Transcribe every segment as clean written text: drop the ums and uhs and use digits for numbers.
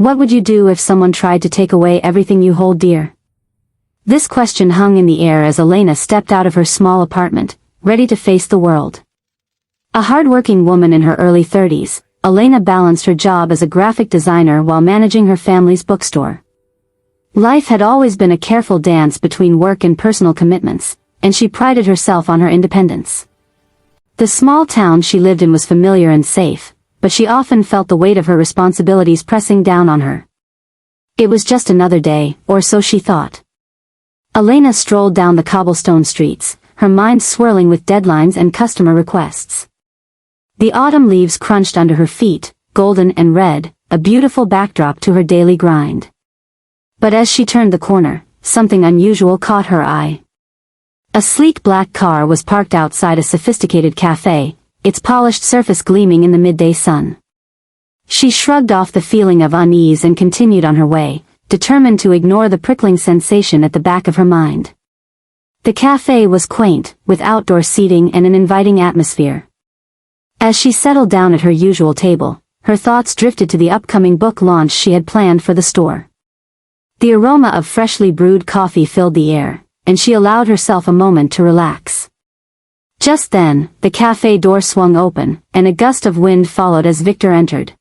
What would you do if someone tried to take away everything you hold dear? This question hung in the air as Elena stepped out of her small apartment, ready to face the world. A hard-working woman in her early 30s, Elena balanced her job as a graphic designer while managing her family's bookstore. Life had always been a careful dance between work and personal commitments, and she prided herself on her independence. The small town she lived in was familiar and safe, but she often felt the weight of her responsibilities pressing down on her. It was just another day, or so she thought. Elena strolled down the cobblestone streets, her mind swirling with deadlines and customer requests. The autumn leaves crunched under her feet, golden and red, a beautiful backdrop to her daily grind. But as she turned the corner, something unusual caught her eye. A sleek black car was parked outside a sophisticated cafe, its polished surface gleaming in the midday sun. She shrugged off the feeling of unease and continued on her way, determined to ignore the prickling sensation at the back of her mind. The cafe was quaint, with outdoor seating and an inviting atmosphere. As she settled down at her usual table, her thoughts drifted to the upcoming book launch she had planned for the store. The aroma of freshly brewed coffee filled the air, and she allowed herself a moment to relax. Just then, the cafe door swung open, and a gust of wind followed as Victor entered.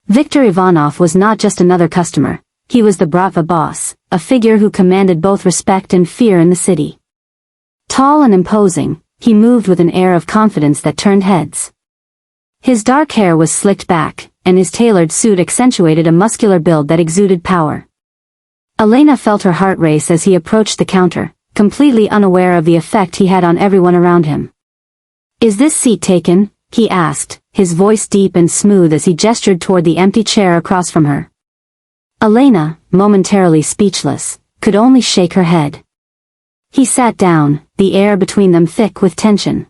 Viktor Ivanov was not just another customer, he was the Bratva boss, a figure who commanded both respect and fear in the city. Tall and imposing, he moved with an air of confidence that turned heads. His dark hair was slicked back, and his tailored suit accentuated a muscular build that exuded power. Elena felt her heart race as he approached the counter, completely unaware of the effect he had on everyone around him. "Is this seat taken?" he asked, his voice deep and smooth as he gestured toward the empty chair across from her. Elena, momentarily speechless, could only shake her head. He sat down, the air between them thick with tension.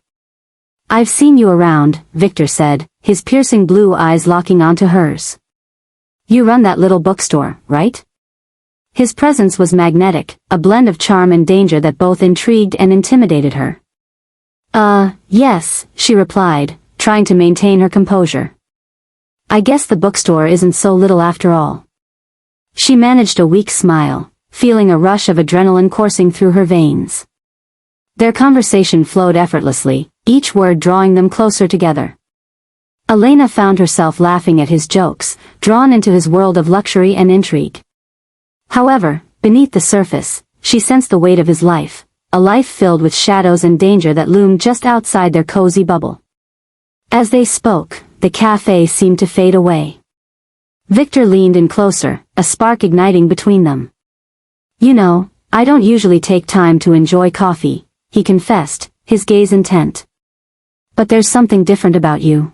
"I've seen you around," Victor said, his piercing blue eyes locking onto hers. "You run that little bookstore, right?" His presence was magnetic, a blend of charm and danger that both intrigued and intimidated her. Yes," she replied, trying to maintain her composure. "I guess the bookstore isn't so little after all." She managed a weak smile, feeling a rush of adrenaline coursing through her veins. Their conversation flowed effortlessly, each word drawing them closer together. Elena found herself laughing at his jokes, drawn into his world of luxury and intrigue. However, beneath the surface, she sensed the weight of his life, a life filled with shadows and danger that loomed just outside their cozy bubble. As they spoke, the cafe seemed to fade away. Victor leaned in closer, a spark igniting between them. "You know, I don't usually take time to enjoy coffee," he confessed, his gaze intent. "But there's something different about you."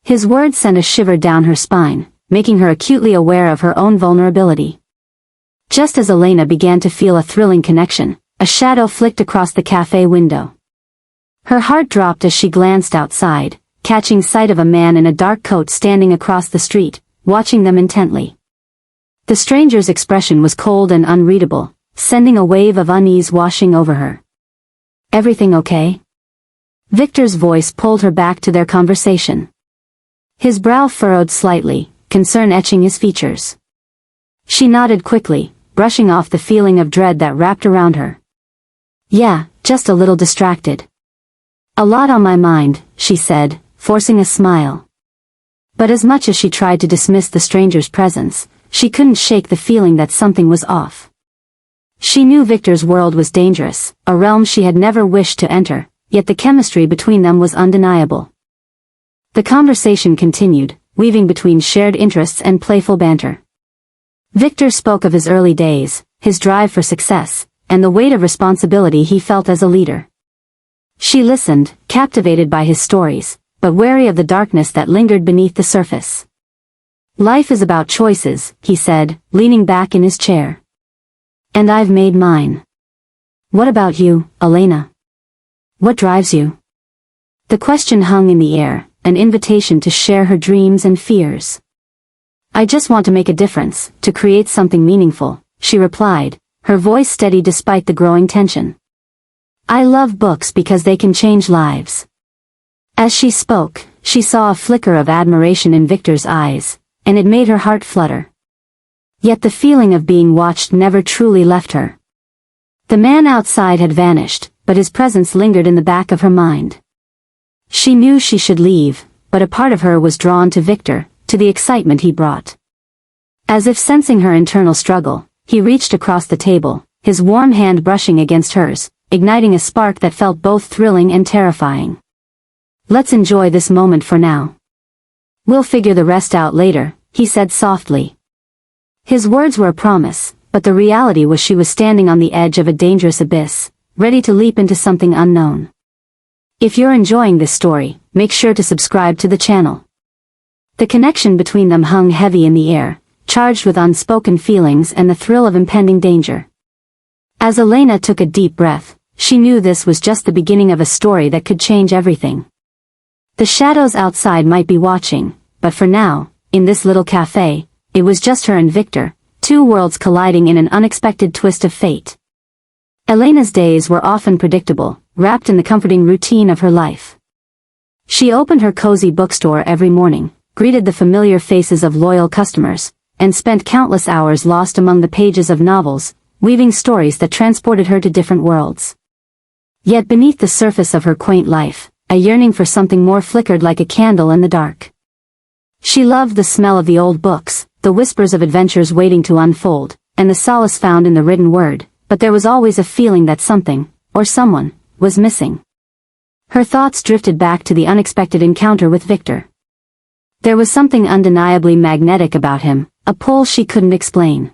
His words sent a shiver down her spine, making her acutely aware of her own vulnerability. Just as Elena began to feel a thrilling connection, a shadow flicked across the cafe window. Her heart dropped as she glanced outside, catching sight of a man in a dark coat standing across the street, watching them intently. The stranger's expression was cold and unreadable, sending a wave of unease washing over her. "Everything okay?" Victor's voice pulled her back to their conversation. His brow furrowed slightly, concern etching his features. She nodded quickly, brushing off the feeling of dread that wrapped around her. "Yeah, just a little distracted. A lot on my mind," she said, forcing a smile. But as much as she tried to dismiss the stranger's presence, she couldn't shake the feeling that something was off. She knew Victor's world was dangerous, a realm she had never wished to enter, yet the chemistry between them was undeniable. The conversation continued, weaving between shared interests and playful banter. Victor spoke of his early days, his drive for success, and the weight of responsibility he felt as a leader. She listened, captivated by his stories, but wary of the darkness that lingered beneath the surface. "Life is about choices," he said, leaning back in his chair. "And I've made mine. What about you, Elena? What drives you?" The question hung in the air, an invitation to share her dreams and fears. "I just want to make a difference, to create something meaningful," she replied, her voice steady despite the growing tension. "I love books because they can change lives." As she spoke, she saw a flicker of admiration in Victor's eyes, and it made her heart flutter. Yet the feeling of being watched never truly left her. The man outside had vanished, but his presence lingered in the back of her mind. She knew she should leave, but a part of her was drawn to Victor, to the excitement he brought. As if sensing her internal struggle, he reached across the table, his warm hand brushing against hers, igniting a spark that felt both thrilling and terrifying. "Let's enjoy this moment for now. We'll figure the rest out later," he said softly. His words were a promise, but the reality was she was standing on the edge of a dangerous abyss, ready to leap into something unknown. If you're enjoying this story, make sure to subscribe to the channel. The connection between them hung heavy in the air, charged with unspoken feelings and the thrill of impending danger. As Elena took a deep breath, she knew this was just the beginning of a story that could change everything. The shadows outside might be watching, but for now, in this little cafe, it was just her and Victor, two worlds colliding in an unexpected twist of fate. Elena's days were often predictable, wrapped in the comforting routine of her life. She opened her cozy bookstore every morning, greeted the familiar faces of loyal customers, and spent countless hours lost among the pages of novels, weaving stories that transported her to different worlds. Yet beneath the surface of her quaint life, a yearning for something more flickered like a candle in the dark. She loved the smell of the old books, the whispers of adventures waiting to unfold, and the solace found in the written word, but there was always a feeling that something, or someone, was missing. Her thoughts drifted back to the unexpected encounter with Victor. There was something undeniably magnetic about him, a pull she couldn't explain.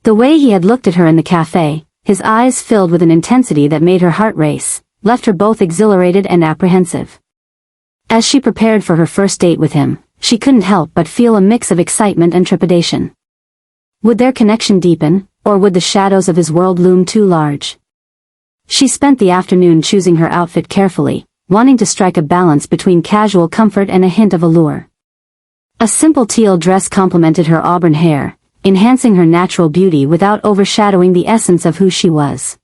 The way he had looked at her in the cafe, his eyes filled with an intensity that made her heart race, left her both exhilarated and apprehensive. As she prepared for her first date with him, she couldn't help but feel a mix of excitement and trepidation. Would their connection deepen, or would the shadows of his world loom too large? She spent the afternoon choosing her outfit carefully, wanting to strike a balance between casual comfort and a hint of allure. A simple teal dress complemented her auburn hair, enhancing her natural beauty without overshadowing the essence of who she was.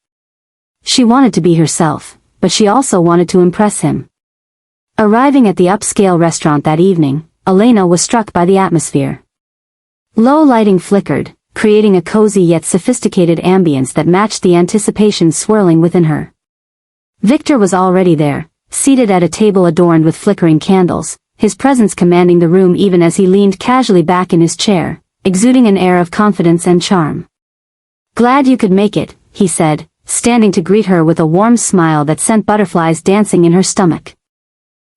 She wanted to be herself, but she also wanted to impress him. Arriving at the upscale restaurant that evening, Elena was struck by the atmosphere. Low lighting flickered, creating a cozy yet sophisticated ambience that matched the anticipation swirling within her. Victor was already there, seated at a table adorned with flickering candles, his presence commanding the room even as he leaned casually back in his chair, exuding an air of confidence and charm. "Glad you could make it," he said, standing to greet her with a warm smile that sent butterflies dancing in her stomach.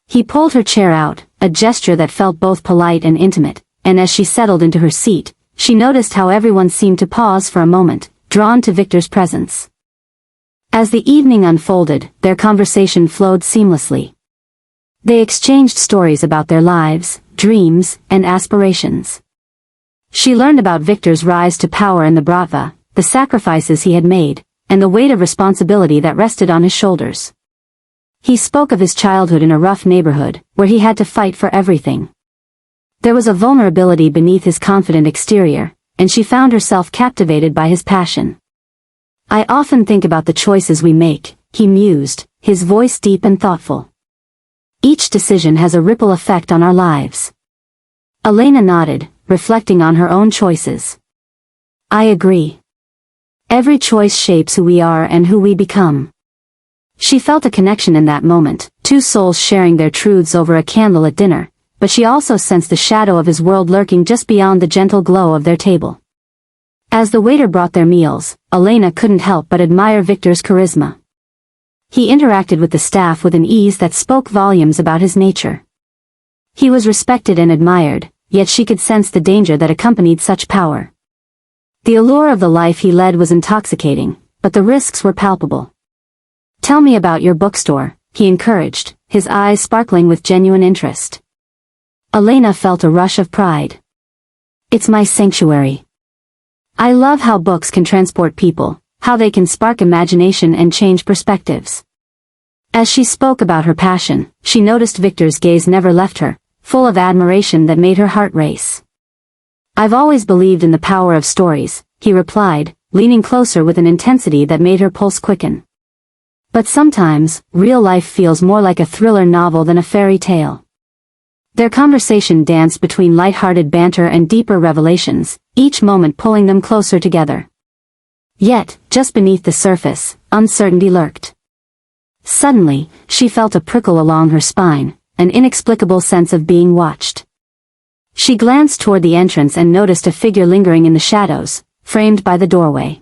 He pulled her chair out, a gesture that felt both polite and intimate, and as she settled into her seat, she noticed how everyone seemed to pause for a moment, drawn to Victor's presence. As the evening unfolded, their conversation flowed seamlessly. They exchanged stories about their lives, dreams, and aspirations. She learned about Victor's rise to power in the Bratva, the sacrifices he had made, and the weight of responsibility that rested on his shoulders. He spoke of his childhood in a rough neighborhood, where he had to fight for everything. There was a vulnerability beneath his confident exterior, and she found herself captivated by his passion. "I often think about the choices we make," he mused, his voice deep and thoughtful. "Each decision has a ripple effect on our lives." Elena nodded, reflecting on her own choices. "I agree. Every choice shapes who we are and who we become." She felt a connection in that moment, two souls sharing their truths over a candle at dinner, but she also sensed the shadow of his world lurking just beyond the gentle glow of their table. As the waiter brought their meals, Elena couldn't help but admire Victor's charisma. He interacted with the staff with an ease that spoke volumes about his nature. He was respected and admired, yet she could sense the danger that accompanied such power. The allure of the life he led was intoxicating, but the risks were palpable. "Tell me about your bookstore," he encouraged, his eyes sparkling with genuine interest. Elena felt a rush of pride. "It's my sanctuary. I love how books can transport people, how they can spark imagination and change perspectives." As she spoke about her passion, she noticed Victor's gaze never left her, full of admiration that made her heart race. "I've always believed in the power of stories," he replied, leaning closer with an intensity that made her pulse quicken. "But sometimes, real life feels more like a thriller novel than a fairy tale. Their conversation danced between light-hearted banter and deeper revelations, each moment pulling them closer together. Yet, just beneath the surface, uncertainty lurked. Suddenly, she felt a prickle along her spine, an inexplicable sense of being watched. She glanced toward the entrance and noticed a figure lingering in the shadows, framed by the doorway.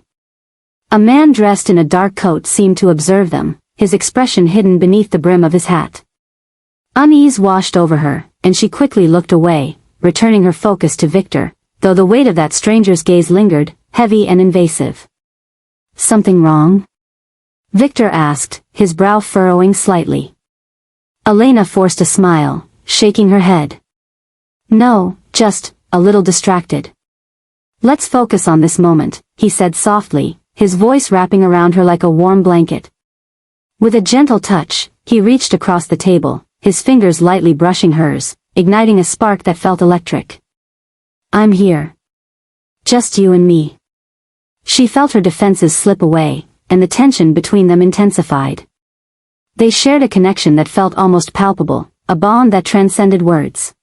A man dressed in a dark coat seemed to observe them, his expression hidden beneath the brim of his hat. Unease washed over her, and she quickly looked away, returning her focus to Victor, though the weight of that stranger's gaze lingered, heavy and invasive. "Something wrong?" Victor asked, his brow furrowing slightly. Elena forced a smile, shaking her head. "No, just a little distracted." "Let's focus on this moment," he said softly, his voice wrapping around her like a warm blanket. With a gentle touch, he reached across the table, his fingers lightly brushing hers, igniting a spark that felt electric. "I'm here. Just you and me." She felt her defenses slip away, and the tension between them intensified. They shared a connection that felt almost palpable, a bond that transcended words.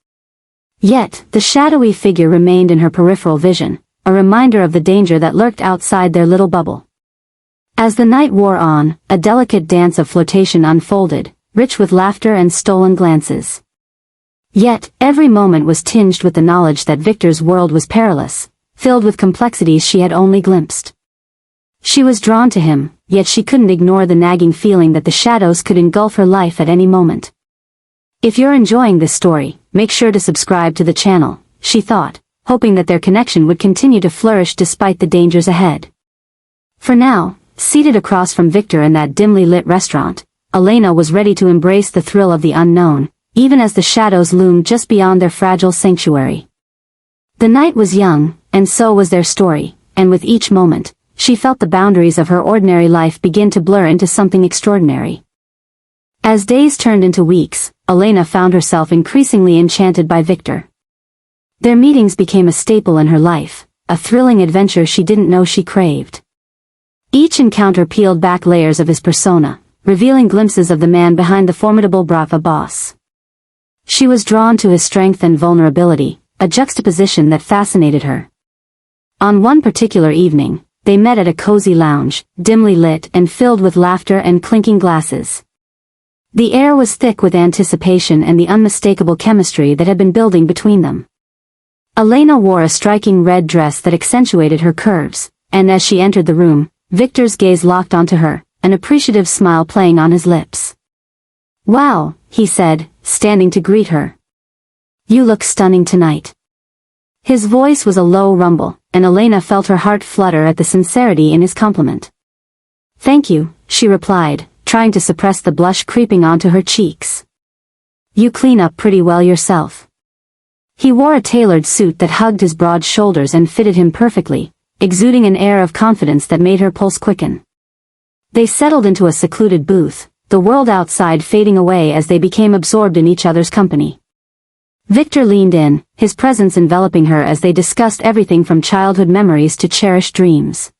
Yet, the shadowy figure remained in her peripheral vision, a reminder of the danger that lurked outside their little bubble. As the night wore on, a delicate dance of flirtation unfolded, rich with laughter and stolen glances. Yet, every moment was tinged with the knowledge that Victor's world was perilous, filled with complexities she had only glimpsed. She was drawn to him, yet she couldn't ignore the nagging feeling that the shadows could engulf her life at any moment. If you're enjoying this story, make sure to subscribe to the channel, she thought, hoping that their connection would continue to flourish despite the dangers ahead. For now, seated across from Victor in that dimly lit restaurant, Elena was ready to embrace the thrill of the unknown, even as the shadows loomed just beyond their fragile sanctuary. The night was young, and so was their story, and with each moment, she felt the boundaries of her ordinary life begin to blur into something extraordinary. As days turned into weeks, Elena found herself increasingly enchanted by Victor. Their meetings became a staple in her life, a thrilling adventure she didn't know she craved. Each encounter peeled back layers of his persona, revealing glimpses of the man behind the formidable Bratva boss. She was drawn to his strength and vulnerability, a juxtaposition that fascinated her. On one particular evening, they met at a cozy lounge, dimly lit and filled with laughter and clinking glasses. The air was thick with anticipation and the unmistakable chemistry that had been building between them. Elena wore a striking red dress that accentuated her curves, and as she entered the room, Victor's gaze locked onto her, an appreciative smile playing on his lips. "Wow," he said, standing to greet her. "You look stunning tonight." His voice was a low rumble, and Elena felt her heart flutter at the sincerity in his compliment. "Thank you," she replied, trying to suppress the blush creeping onto her cheeks. "You clean up pretty well yourself." He wore a tailored suit that hugged his broad shoulders and fitted him perfectly, exuding an air of confidence that made her pulse quicken. They settled into a secluded booth, the world outside fading away as they became absorbed in each other's company. Victor leaned in, his presence enveloping her as they discussed everything from childhood memories to cherished dreams.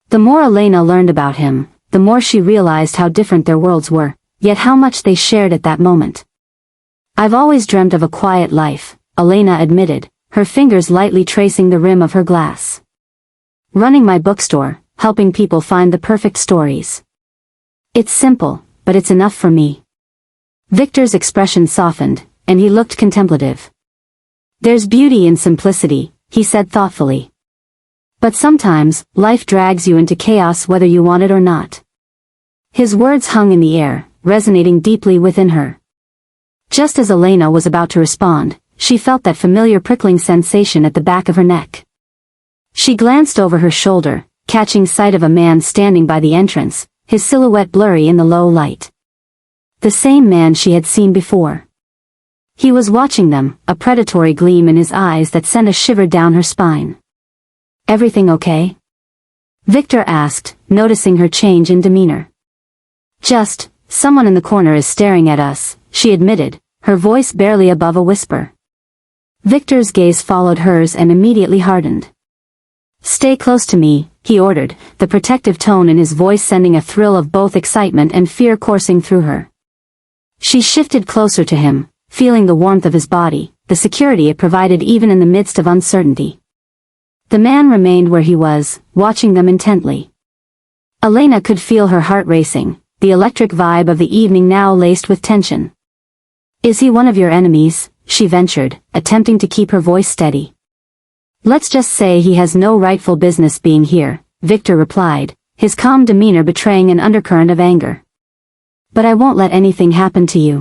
The more Elena learned about him, the more she realized how different their worlds were, yet how much they shared at that moment. "I've always dreamt of a quiet life," Elena admitted, her fingers lightly tracing the rim of her glass. "Running my bookstore, helping people find the perfect stories. It's simple, but it's enough for me." Victor's expression softened, and he looked contemplative. "There's beauty in simplicity," he said thoughtfully. "But sometimes, life drags you into chaos whether you want it or not." His words hung in the air, resonating deeply within her. Just as Elena was about to respond, she felt that familiar prickling sensation at the back of her neck. She glanced over her shoulder, catching sight of a man standing by the entrance, his silhouette blurry in the low light. The same man she had seen before. He was watching them, a predatory gleam in his eyes that sent a shiver down her spine. "Everything okay?" Victor asked, noticing her change in demeanor. "Just, someone in the corner is staring at us," she admitted, her voice barely above a whisper. Victor's gaze followed hers and immediately hardened. "Stay close to me," he ordered, the protective tone in his voice sending a thrill of both excitement and fear coursing through her. She shifted closer to him, feeling the warmth of his body, the security it provided even in the midst of uncertainty. The man remained where he was, watching them intently. Elena could feel her heart racing, the electric vibe of the evening now laced with tension. "Is he one of your enemies?" she ventured, attempting to keep her voice steady. "Let's just say he has no rightful business being here," Victor replied, his calm demeanor betraying an undercurrent of anger. "But I won't let anything happen to you."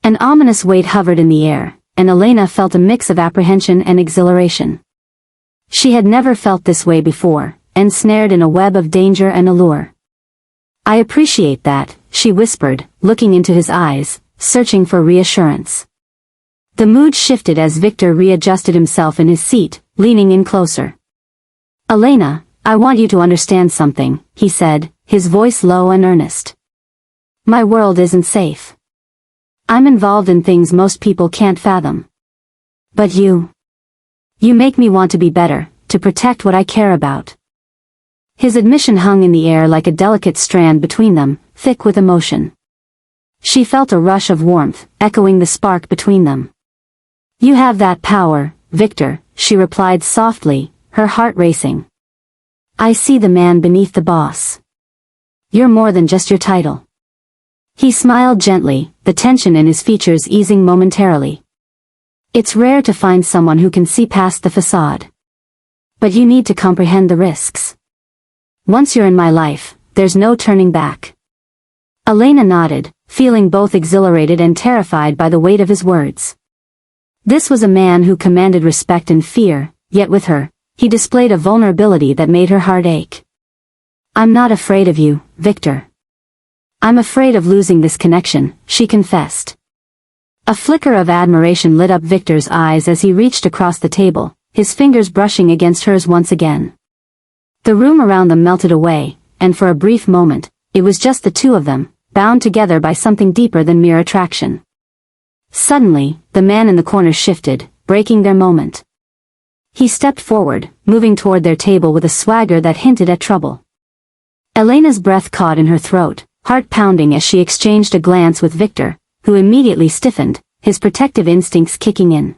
An ominous weight hovered in the air, and Elena felt a mix of apprehension and exhilaration. She had never felt this way before, ensnared in a web of danger and allure. "I appreciate that," she whispered, looking into his eyes, searching for reassurance. The mood shifted as Victor readjusted himself in his seat, leaning in closer. "Elena, I want you to understand something," he said, his voice low and earnest. "My world isn't safe. I'm involved in things most people can't fathom. But you make me want to be better, to protect what I care about." His admission hung in the air like a delicate strand between them, thick with emotion. She felt a rush of warmth, echoing the spark between them. "You have that power, Victor," she replied softly, her heart racing. "I see the man beneath the boss. You're more than just your title." He smiled gently, the tension in his features easing momentarily. "It's rare to find someone who can see past the facade. But you need to comprehend the risks. Once you're in my life, there's no turning back." Elena nodded, feeling both exhilarated and terrified by the weight of his words. This was a man who commanded respect and fear, yet with her, he displayed a vulnerability that made her heart ache. "I'm not afraid of you, Victor. I'm afraid of losing this connection," she confessed. A flicker of admiration lit up Victor's eyes as he reached across the table, his fingers brushing against hers once again. The room around them melted away, and for a brief moment, it was just the two of them, bound together by something deeper than mere attraction. Suddenly, the man in the corner shifted, breaking their moment. He stepped forward, moving toward their table with a swagger that hinted at trouble. Elena's breath caught in her throat, heart pounding as she exchanged a glance with Victor, who immediately stiffened, his protective instincts kicking in.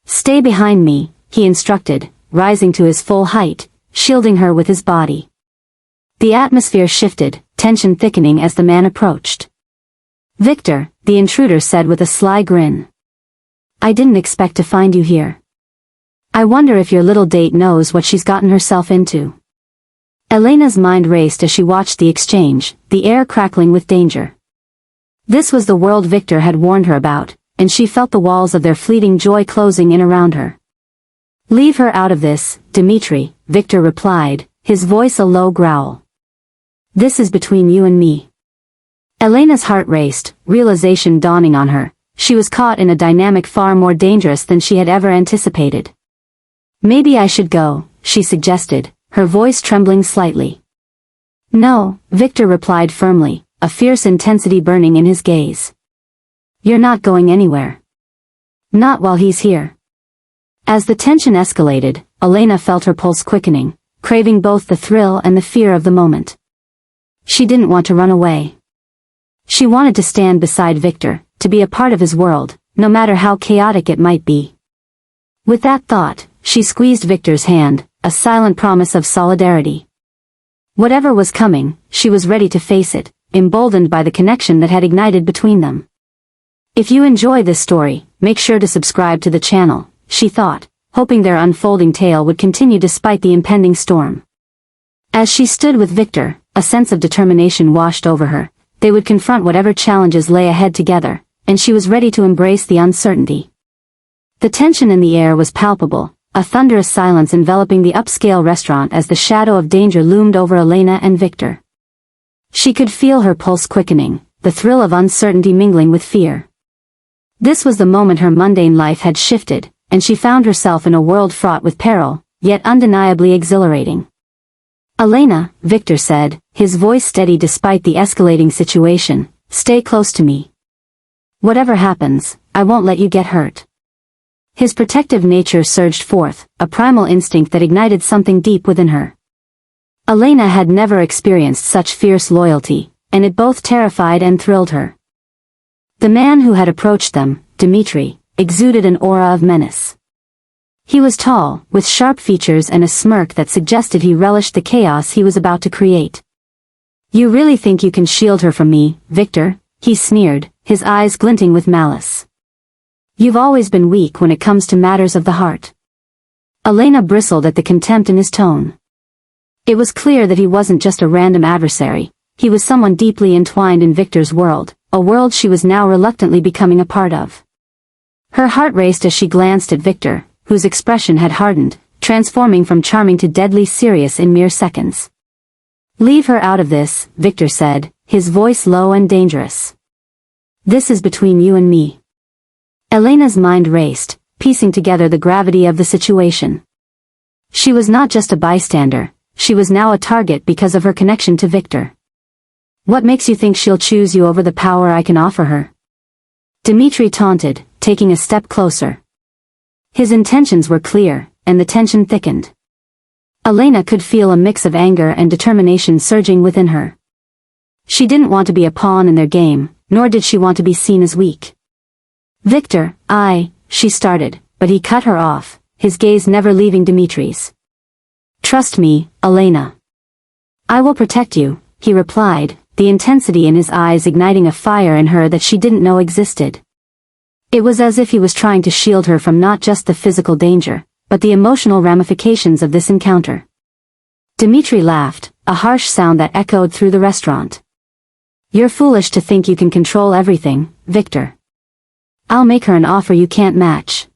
"Stay behind me," he instructed, rising to his full height, shielding her with his body. The atmosphere shifted, tension thickening as the man approached. "Victor," the intruder said with a sly grin. "I didn't expect to find you here. I wonder if your little date knows what she's gotten herself into." Elena's mind raced as she watched the exchange, the air crackling with danger. This was the world Victor had warned her about, and she felt the walls of their fleeting joy closing in around her. "Leave her out of this, Dmitri," Victor replied, his voice a low growl. "This is between you and me." Elena's heart raced, realization dawning on her. She was caught in a dynamic far more dangerous than she had ever anticipated. "Maybe I should go," she suggested, her voice trembling slightly. "No," Victor replied firmly, a fierce intensity burning in his gaze. "You're not going anywhere. Not while he's here." As the tension escalated, Elena felt her pulse quickening, craving both the thrill and the fear of the moment. She didn't want to run away. She wanted to stand beside Victor, to be a part of his world, no matter how chaotic it might be. With that thought, she squeezed Victor's hand, a silent promise of solidarity. Whatever was coming, she was ready to face it, emboldened by the connection that had ignited between them. If you enjoy this story, make sure to subscribe to the channel, she thought, hoping their unfolding tale would continue despite the impending storm. As she stood with Victor, a sense of determination washed over her. They would confront whatever challenges lay ahead together, and she was ready to embrace the uncertainty. The tension in the air was palpable, a thunderous silence enveloping the upscale restaurant as the shadow of danger loomed over Elena and Victor. She could feel her pulse quickening, the thrill of uncertainty mingling with fear. This was the moment her mundane life had shifted, and she found herself in a world fraught with peril, yet undeniably exhilarating. "Elena," Victor said, his voice steady despite the escalating situation, "stay close to me. Whatever happens, I won't let you get hurt." His protective nature surged forth, a primal instinct that ignited something deep within her. Elena had never experienced such fierce loyalty, and it both terrified and thrilled her. The man who had approached them, Dmitri, exuded an aura of menace. He was tall, with sharp features and a smirk that suggested he relished the chaos he was about to create. "You really think you can shield her from me, Victor?" he sneered, his eyes glinting with malice. "You've always been weak when it comes to matters of the heart." Elena bristled at the contempt in his tone. It was clear that he wasn't just a random adversary, he was someone deeply entwined in Victor's world, a world she was now reluctantly becoming a part of. Her heart raced as she glanced at Victor, whose expression had hardened, transforming from charming to deadly serious in mere seconds. "Leave her out of this," Victor said, his voice low and dangerous. "This is between you and me." Elena's mind raced, piecing together the gravity of the situation. She was not just a bystander, she was now a target because of her connection to Victor. "What makes you think she'll choose you over the power I can offer her?" Dmitri taunted, taking a step closer. His intentions were clear, and the tension thickened. Elena could feel a mix of anger and determination surging within her. She didn't want to be a pawn in their game, nor did she want to be seen as weak. "Victor, she started, but he cut her off, his gaze never leaving Dmitri's. "Trust me, Elena. I will protect you," he replied, the intensity in his eyes igniting a fire in her that she didn't know existed. It was as if he was trying to shield her from not just the physical danger, but the emotional ramifications of this encounter. Dmitri laughed, a harsh sound that echoed through the restaurant. "You're foolish to think you can control everything, Victor. I'll make her an offer you can't match."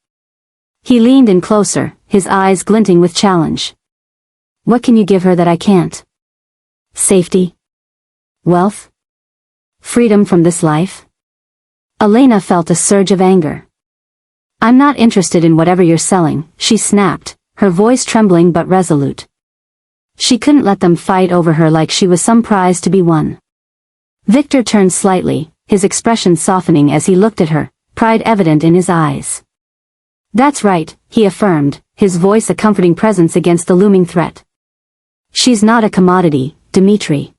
He leaned in closer, his eyes glinting with challenge. "What can you give her that I can't? Safety? Wealth? Freedom from this life?" Elena felt a surge of anger. "I'm not interested in whatever you're selling," she snapped, her voice trembling but resolute. She couldn't let them fight over her like she was some prize to be won. Victor turned slightly, his expression softening as he looked at her, pride evident in his eyes. "That's right," he affirmed, his voice a comforting presence against the looming threat. "She's not a commodity, Dmitri.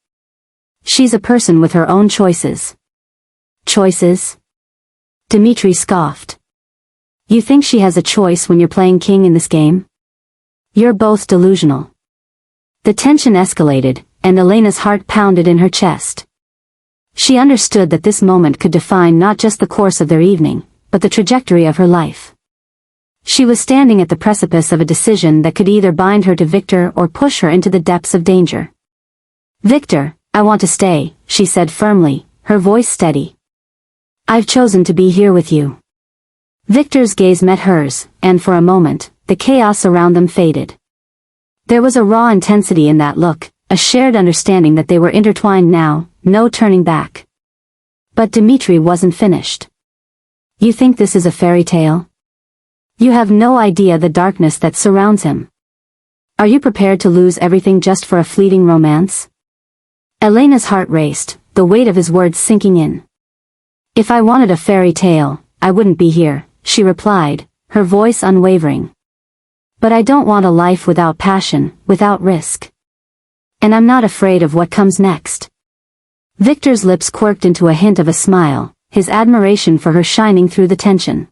She's a person with her own choices." "Choices?" Dmitri scoffed. "You think she has a choice when you're playing king in this game? You're both delusional." The tension escalated, and Elena's heart pounded in her chest. She understood that this moment could define not just the course of their evening, but the trajectory of her life. She was standing at the precipice of a decision that could either bind her to Victor or push her into the depths of danger. "Victor, I want to stay," she said firmly, her voice steady. "I've chosen to be here with you." Victor's gaze met hers, and for a moment, the chaos around them faded. There was a raw intensity in that look, a shared understanding that they were intertwined now, no turning back. But Dmitri wasn't finished. "You think this is a fairy tale? You have no idea the darkness that surrounds him. Are you prepared to lose everything just for a fleeting romance?" Elena's heart raced, the weight of his words sinking in. "If I wanted a fairy tale, I wouldn't be here," she replied, her voice unwavering. "But I don't want a life without passion, without risk. And I'm not afraid of what comes next." Victor's lips quirked into a hint of a smile, his admiration for her shining through the tension.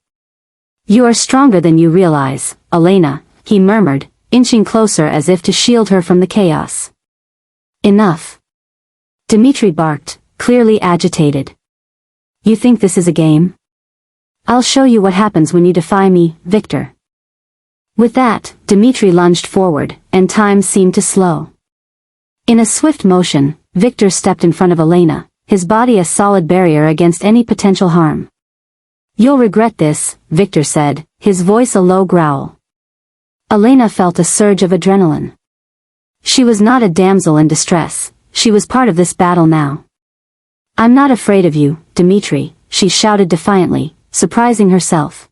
"You are stronger than you realize, Elena," he murmured, inching closer as if to shield her from the chaos. "Enough." Dmitri barked, clearly agitated. "You think this is a game? I'll show you what happens when you defy me, Victor." With that, Dmitri lunged forward, and time seemed to slow. In a swift motion, Victor stepped in front of Elena, his body a solid barrier against any potential harm. "You'll regret this," Victor said, his voice a low growl. Elena felt a surge of adrenaline. She was not a damsel in distress, she was part of this battle now. "I'm not afraid of you, Dmitri," she shouted defiantly, surprising herself.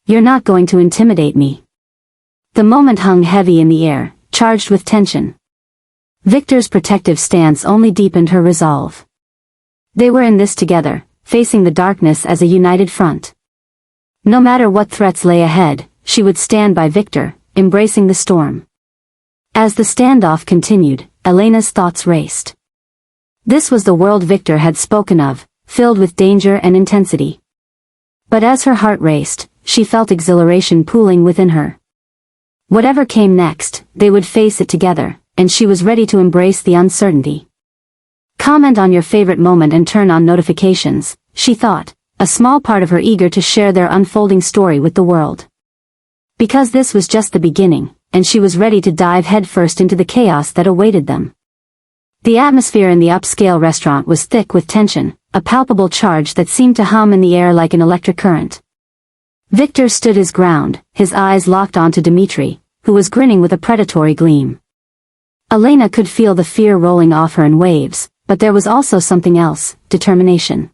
"You're not going to intimidate me." The moment hung heavy in the air, charged with tension. Victor's protective stance only deepened her resolve. They were in this together, facing the darkness as a united front. No matter what threats lay ahead, she would stand by Victor, embracing the storm. As the standoff continued, Elena's thoughts raced. This was the world Victor had spoken of, filled with danger and intensity. But as her heart raced, she felt exhilaration pooling within her. Whatever came next, they would face it together, and she was ready to embrace the uncertainty. Comment on your favorite moment and turn on notifications, she thought, a small part of her eager to share their unfolding story with the world. Because this was just the beginning, and she was ready to dive headfirst into the chaos that awaited them. The atmosphere in the upscale restaurant was thick with tension, a palpable charge that seemed to hum in the air like an electric current. Victor stood his ground, his eyes locked onto Dmitri, who was grinning with a predatory gleam. Elena could feel the fear rolling off her in waves, but there was also something else, determination.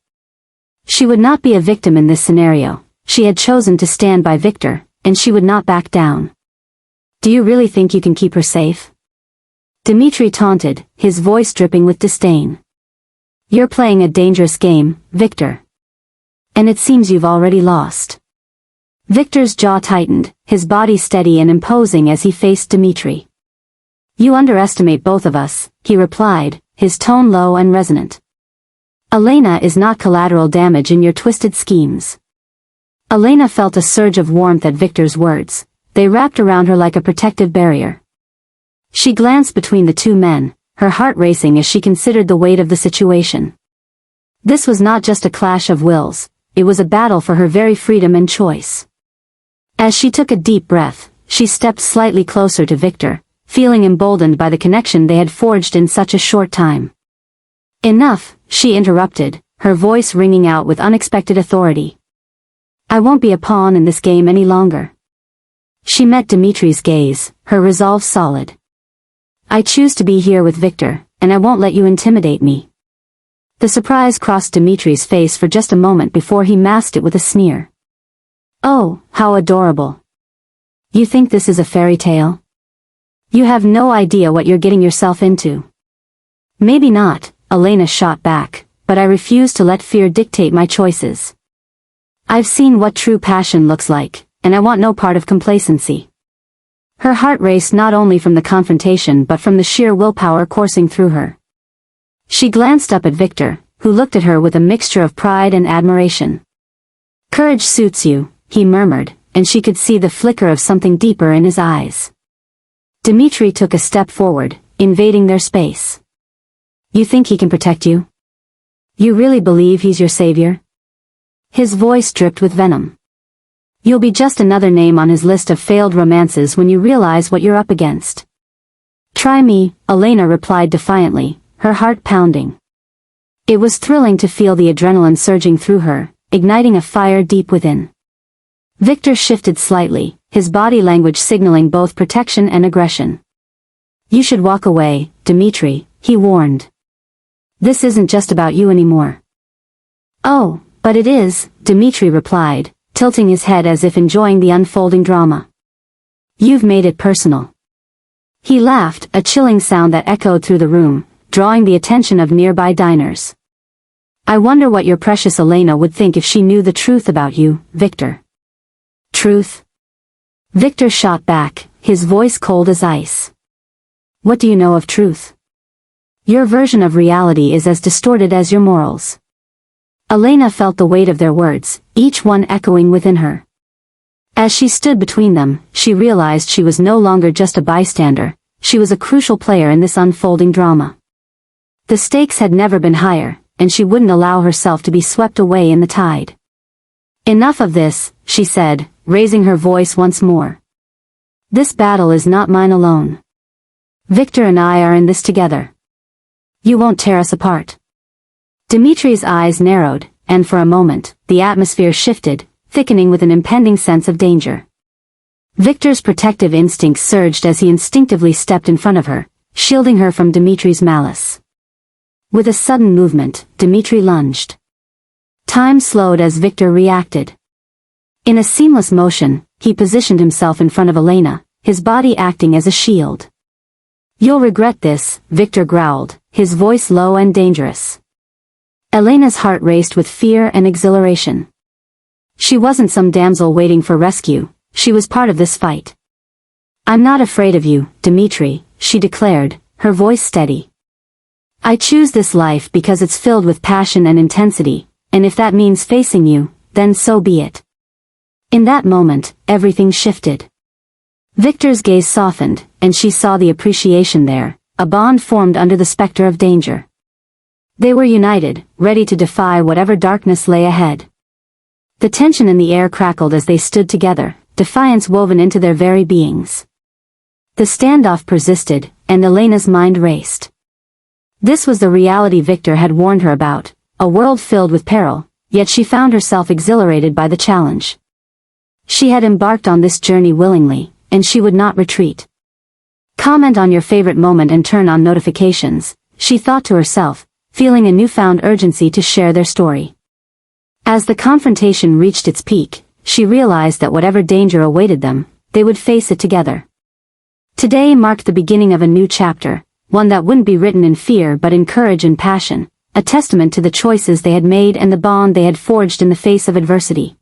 She would not be a victim in this scenario. She had chosen to stand by Victor, and she would not back down. Do you really think you can keep her safe? Dmitri taunted, his voice dripping with disdain. You're playing a dangerous game, Victor. And it seems you've already lost. Victor's jaw tightened, his body steady and imposing as he faced Dmitri. You underestimate both of us, he replied, his tone low and resonant. Elena is not collateral damage in your twisted schemes. Elena felt a surge of warmth at Victor's words. They wrapped around her like a protective barrier. She glanced between the two men, her heart racing as she considered the weight of the situation. This was not just a clash of wills, it was a battle for her very freedom and choice. As she took a deep breath, she stepped slightly closer to Victor, feeling emboldened by the connection they had forged in such a short time. Enough, she interrupted, her voice ringing out with unexpected authority. I won't be a pawn in this game any longer. She met Dmitri's gaze, her resolve solid. I choose to be here with Victor, and I won't let you intimidate me. The surprise crossed Dmitri's face for just a moment before he masked it with a sneer. Oh, how adorable. You think this is a fairy tale? You have no idea what you're getting yourself into. Maybe not, Elena shot back, but I refuse to let fear dictate my choices. I've seen what true passion looks like, and I want no part of complacency. Her heart raced not only from the confrontation but from the sheer willpower coursing through her. She glanced up at Victor, who looked at her with a mixture of pride and admiration. Courage suits you, he murmured, and she could see the flicker of something deeper in his eyes. Dmitri took a step forward, invading their space. You think he can protect you? You really believe he's your savior? His voice dripped with venom. You'll be just another name on his list of failed romances when you realize what you're up against. Try me, Elena replied defiantly, her heart pounding. It was thrilling to feel the adrenaline surging through her, igniting a fire deep within. Victor shifted slightly, his body language signaling both protection and aggression. You should walk away, Dmitri, he warned. This isn't just about you anymore. Oh, but it is, Dmitri replied, tilting his head as if enjoying the unfolding drama. You've made it personal. He laughed, a chilling sound that echoed through the room, drawing the attention of nearby diners. I wonder what your precious Elena would think if she knew the truth about you, Victor. Truth? Victor shot back, his voice cold as ice. What do you know of truth? Your version of reality is as distorted as your morals. Elena felt the weight of their words, each one echoing within her. As she stood between them, she realized she was no longer just a bystander, she was a crucial player in this unfolding drama. The stakes had never been higher, and she wouldn't allow herself to be swept away in the tide. Enough of this, she said, raising her voice once more. This battle is not mine alone. Victor and I are in this together. You won't tear us apart. Dmitri's eyes narrowed, and for a moment, the atmosphere shifted, thickening with an impending sense of danger. Victor's protective instincts surged as he instinctively stepped in front of her, shielding her from Dmitri's malice. With a sudden movement, Dmitri lunged. Time slowed as Victor reacted. In a seamless motion, he positioned himself in front of Elena, his body acting as a shield. You'll regret this, Victor growled, his voice low and dangerous. Elena's heart raced with fear and exhilaration. She wasn't some damsel waiting for rescue, she was part of this fight. I'm not afraid of you, Dmitri, she declared, her voice steady. I choose this life because it's filled with passion and intensity, and if that means facing you, then so be it. In that moment, everything shifted. Victor's gaze softened, and she saw the appreciation there, a bond formed under the specter of danger. They were united, ready to defy whatever darkness lay ahead. The tension in the air crackled as they stood together, defiance woven into their very beings. The standoff persisted, and Elena's mind raced. This was the reality Victor had warned her about, a world filled with peril, yet she found herself exhilarated by the challenge. She had embarked on this journey willingly, and she would not retreat. Comment on your favorite moment and turn on notifications, she thought to herself, feeling a newfound urgency to share their story. As the confrontation reached its peak, she realized that whatever danger awaited them, they would face it together. Today marked the beginning of a new chapter, one that wouldn't be written in fear but in courage and passion, a testament to the choices they had made and the bond they had forged in the face of adversity.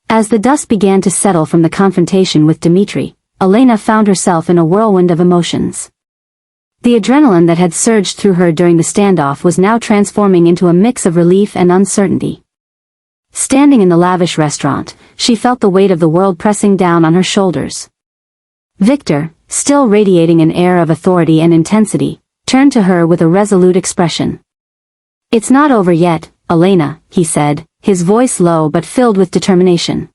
As the dust began to settle from the confrontation with Dmitri, Elena found herself in a whirlwind of emotions. The adrenaline that had surged through her during the standoff was now transforming into a mix of relief and uncertainty. Standing in the lavish restaurant, she felt the weight of the world pressing down on her shoulders. Victor, still radiating an air of authority and intensity, turned to her with a resolute expression. "It's not over yet, Elena," he said, his voice low but filled with determination.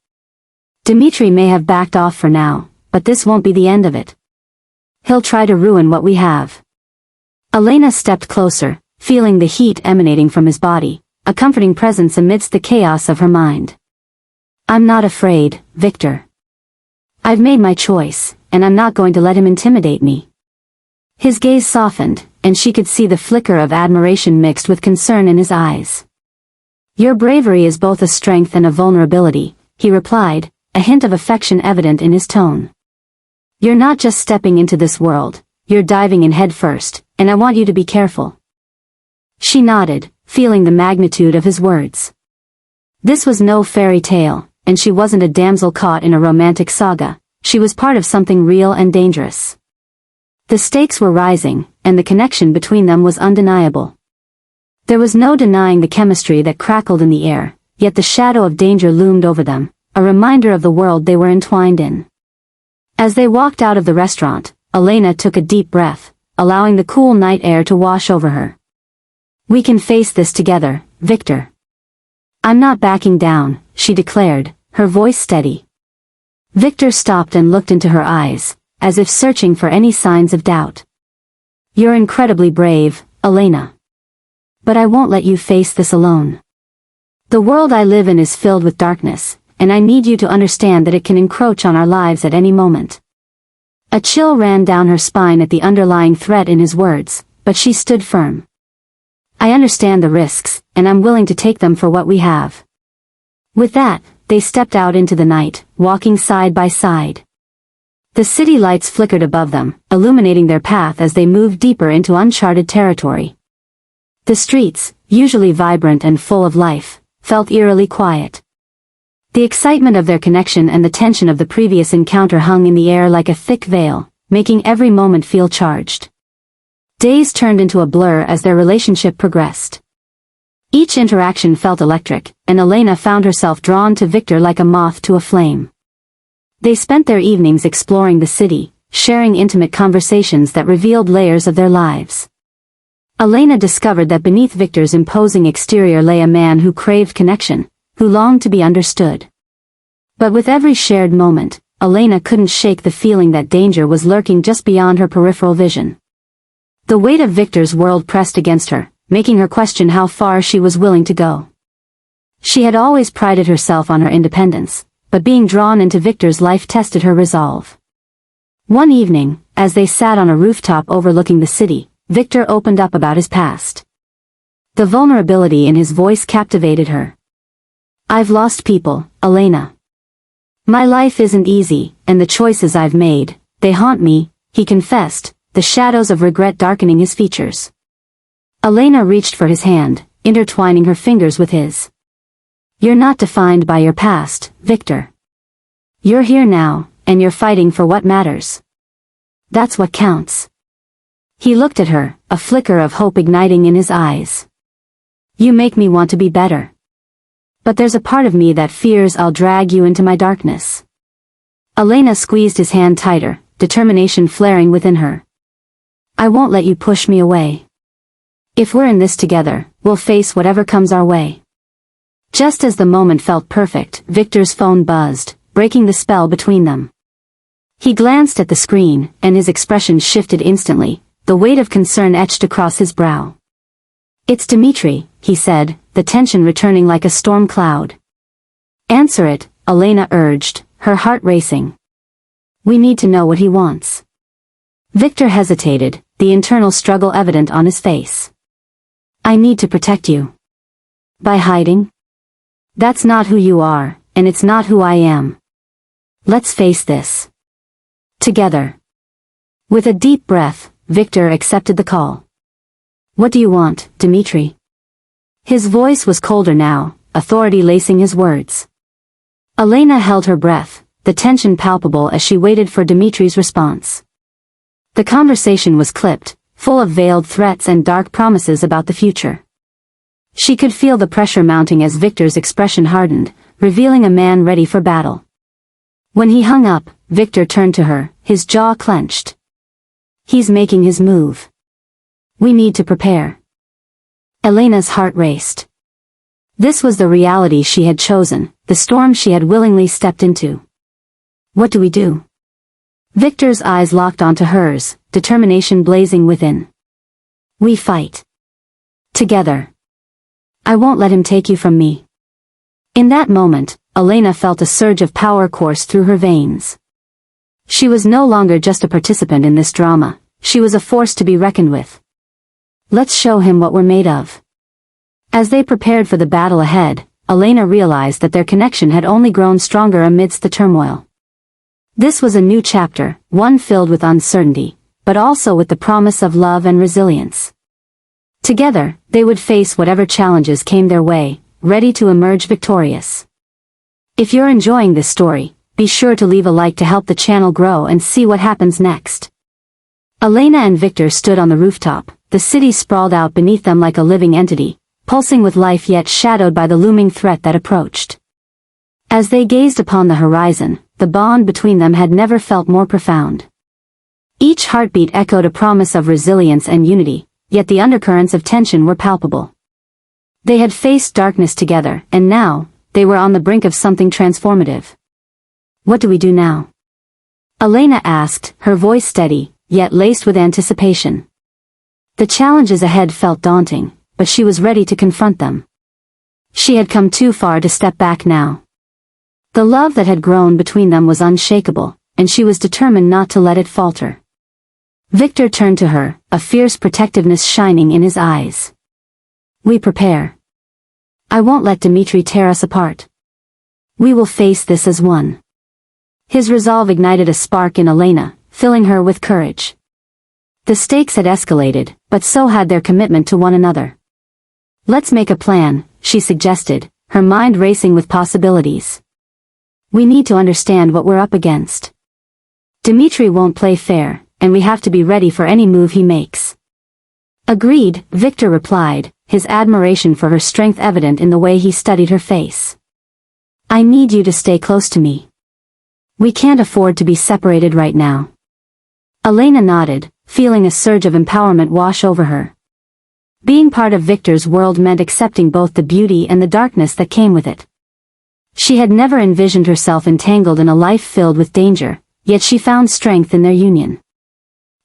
"Dmitri may have backed off for now, but this won't be the end of it. He'll try to ruin what we have." Elena stepped closer, feeling the heat emanating from his body, a comforting presence amidst the chaos of her mind. "I'm not afraid, Victor. I've made my choice, and I'm not going to let him intimidate me." His gaze softened, and she could see the flicker of admiration mixed with concern in his eyes. "Your bravery is both a strength and a vulnerability," he replied, a hint of affection evident in his tone. "You're not just stepping into this world, you're diving in head first, and I want you to be careful." She nodded, feeling the magnitude of his words. This was no fairy tale, and she wasn't a damsel caught in a romantic saga, she was part of something real and dangerous. The stakes were rising, and the connection between them was undeniable. There was no denying the chemistry that crackled in the air, yet the shadow of danger loomed over them, a reminder of the world they were entwined in. As they walked out of the restaurant, Elena took a deep breath, allowing the cool night air to wash over her. "We can face this together, Victor. I'm not backing down," she declared, her voice steady. Victor stopped and looked into her eyes, as if searching for any signs of doubt. "You're incredibly brave, Elena. But I won't let you face this alone. The world I live in is filled with darkness, and I need you to understand that it can encroach on our lives at any moment." A chill ran down her spine at the underlying threat in his words, but she stood firm. "I understand the risks, and I'm willing to take them for what we have." With that, they stepped out into the night, walking side by side. The city lights flickered above them, illuminating their path as they moved deeper into uncharted territory. The streets, usually vibrant and full of life, felt eerily quiet. The excitement of their connection and the tension of the previous encounter hung in the air like a thick veil, making every moment feel charged. Days turned into a blur as their relationship progressed. Each interaction felt electric, and Elena found herself drawn to Victor like a moth to a flame. They spent their evenings exploring the city, sharing intimate conversations that revealed layers of their lives. Elena discovered that beneath Victor's imposing exterior lay a man who craved connection, who longed to be understood. But with every shared moment, Elena couldn't shake the feeling that danger was lurking just beyond her peripheral vision. The weight of Victor's world pressed against her, making her question how far she was willing to go. She had always prided herself on her independence, but being drawn into Victor's life tested her resolve. One evening, as they sat on a rooftop overlooking the city, Victor opened up about his past. The vulnerability in his voice captivated her. "I've lost people, Elena. My life isn't easy, and the choices I've made, they haunt me," he confessed, the shadows of regret darkening his features. Elena reached for his hand, intertwining her fingers with his. "You're not defined by your past, Victor. You're here now, and you're fighting for what matters. That's what counts." He looked at her, a flicker of hope igniting in his eyes. You make me want to be better. But there's a part of me that fears I'll drag you into my darkness. Elena squeezed his hand tighter, determination flaring within her. I won't let you push me away. If we're in this together, we'll face whatever comes our way. Just as the moment felt perfect, Victor's phone buzzed, breaking the spell between them. He glanced at the screen, and his expression shifted instantly, the weight of concern etched across his brow. It's Dmitri, he said, the tension returning like a storm cloud. Answer it, Elena urged, her heart racing. We need to know what he wants. Victor hesitated, the internal struggle evident on his face. I need to protect you. By hiding? That's not who you are, and it's not who I am. Let's face this. Together. With a deep breath, Victor accepted the call. What do you want, Dmitri? His voice was colder now, authority lacing his words. Elena held her breath, the tension palpable as she waited for Dmitri's response. The conversation was clipped, full of veiled threats and dark promises about the future. She could feel the pressure mounting as Victor's expression hardened, revealing a man ready for battle. When he hung up, Victor turned to her, his jaw clenched. He's making his move. We need to prepare. Elena's heart raced. This was the reality she had chosen, the storm she had willingly stepped into. What do we do? Victor's eyes locked onto hers, determination blazing within. We fight. Together. I won't let him take you from me. In that moment, Elena felt a surge of power course through her veins. She was no longer just a participant in this drama, she was a force to be reckoned with. Let's show him what we're made of. As they prepared for the battle ahead, Elena realized that their connection had only grown stronger amidst the turmoil. This was a new chapter, one filled with uncertainty, but also with the promise of love and resilience. Together, they would face whatever challenges came their way, ready to emerge victorious. If you're enjoying this story, be sure to leave a like to help the channel grow and see what happens next. Elena and Victor stood on the rooftop, the city sprawled out beneath them like a living entity, pulsing with life yet shadowed by the looming threat that approached. As they gazed upon the horizon, the bond between them had never felt more profound. Each heartbeat echoed a promise of resilience and unity, yet the undercurrents of tension were palpable. They had faced darkness together, and now, they were on the brink of something transformative. What do we do now? Elena asked, her voice steady, yet laced with anticipation. The challenges ahead felt daunting, but she was ready to confront them. She had come too far to step back now. The love that had grown between them was unshakable, and she was determined not to let it falter. Victor turned to her, a fierce protectiveness shining in his eyes. We prepare. I won't let Dmitri tear us apart. We will face this as one. His resolve ignited a spark in Elena, filling her with courage. The stakes had escalated, but so had their commitment to one another. Let's make a plan, she suggested, her mind racing with possibilities. We need to understand what we're up against. Dmitri won't play fair, and we have to be ready for any move he makes. Agreed, Victor replied, his admiration for her strength evident in the way he studied her face. I need you to stay close to me. We can't afford to be separated right now. Elena nodded, feeling a surge of empowerment wash over her. Being part of Victor's world meant accepting both the beauty and the darkness that came with it. She had never envisioned herself entangled in a life filled with danger, yet she found strength in their union.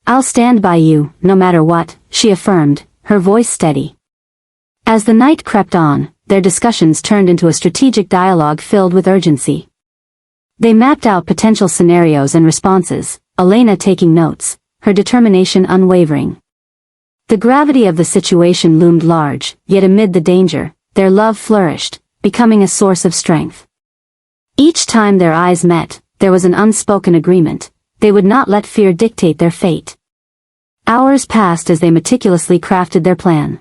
I'll stand by you, no matter what, she affirmed, her voice steady. As the night crept on, their discussions turned into a strategic dialogue filled with urgency. They mapped out potential scenarios and responses, Elena taking notes, her determination unwavering. The gravity of the situation loomed large, yet amid the danger, their love flourished, becoming a source of strength. Each time their eyes met, there was an unspoken agreement, they would not let fear dictate their fate. Hours passed as they meticulously crafted their plan.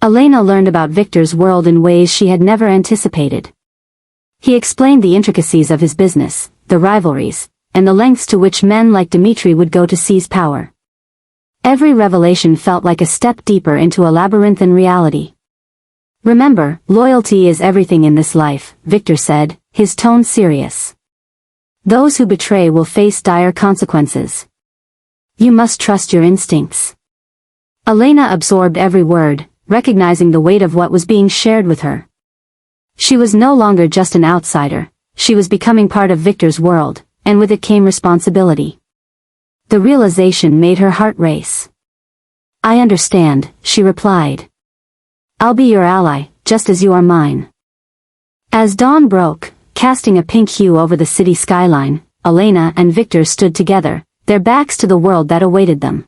Elena learned about Victor's world in ways she had never anticipated. He explained the intricacies of his business, the rivalries, and the lengths to which men like Dmitri would go to seize power. Every revelation felt like a step deeper into a labyrinthine reality. "Remember, loyalty is everything in this life," Victor said, his tone serious. "Those who betray will face dire consequences. You must trust your instincts." Elena absorbed every word, recognizing the weight of what was being shared with her. She was no longer just an outsider, she was becoming part of Victor's world, and with it came responsibility. The realization made her heart race. "I understand," she replied. "I'll be your ally, just as you are mine." As dawn broke, casting a pink hue over the city skyline, Elena and Victor stood together, their backs to the world that awaited them.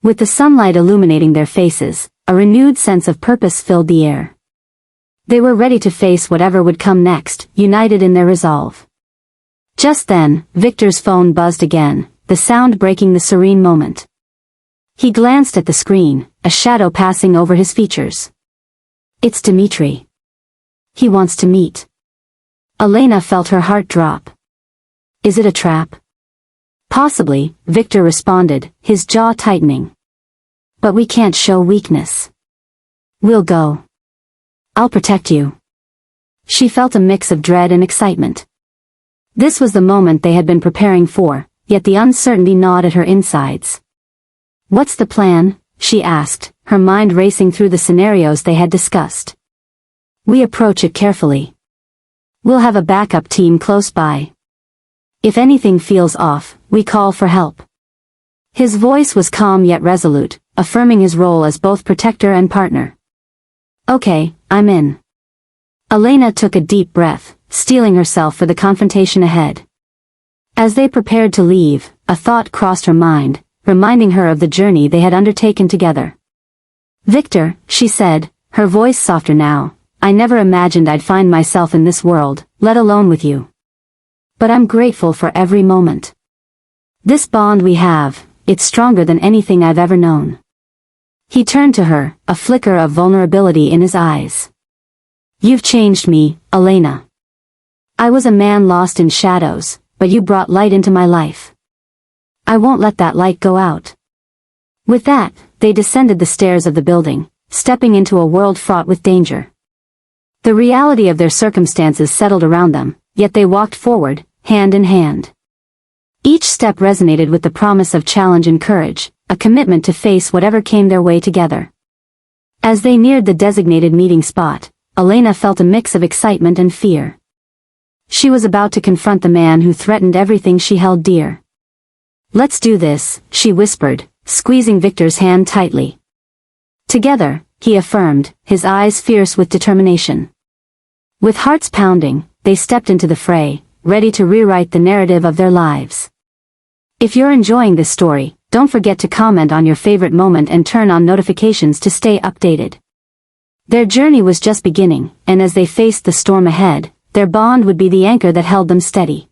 With the sunlight illuminating their faces, a renewed sense of purpose filled the air. They were ready to face whatever would come next, united in their resolve. Just then, Victor's phone buzzed again, the sound breaking the serene moment. He glanced at the screen, a shadow passing over his features. It's Dmitri. He wants to meet. Elena felt her heart drop. Is it a trap? Possibly, Victor responded, his jaw tightening. But we can't show weakness. We'll go. I'll protect you. She felt a mix of dread and excitement. This was the moment they had been preparing for, yet the uncertainty gnawed at her insides. "What's the plan?" she asked, her mind racing through the scenarios they had discussed. "We approach it carefully. We'll have a backup team close by. If anything feels off, we call for help." His voice was calm yet resolute, affirming his role as both protector and partner. "Okay, I'm in." Elena took a deep breath, steeling herself for the confrontation ahead. As they prepared to leave, a thought crossed her mind, reminding her of the journey they had undertaken together. "Victor," she said, her voice softer now, "I never imagined I'd find myself in this world, let alone with you. But I'm grateful for every moment. This bond we have, it's stronger than anything I've ever known." He turned to her, a flicker of vulnerability in his eyes. "You've changed me, Elena. I was a man lost in shadows, but you brought light into my life. I won't let that light go out." With that, they descended the stairs of the building, stepping into a world fraught with danger. The reality of their circumstances settled around them, yet they walked forward, hand in hand. Each step resonated with the promise of challenge and courage, a commitment to face whatever came their way together. As they neared the designated meeting spot, Elena felt a mix of excitement and fear. She was about to confront the man who threatened everything she held dear. "Let's do this," she whispered, squeezing Victor's hand tightly. "Together," he affirmed, his eyes fierce with determination. With hearts pounding, they stepped into the fray, ready to rewrite the narrative of their lives. If you're enjoying this story, don't forget to comment on your favorite moment and turn on notifications to stay updated. Their journey was just beginning, and as they faced the storm ahead, their bond would be the anchor that held them steady.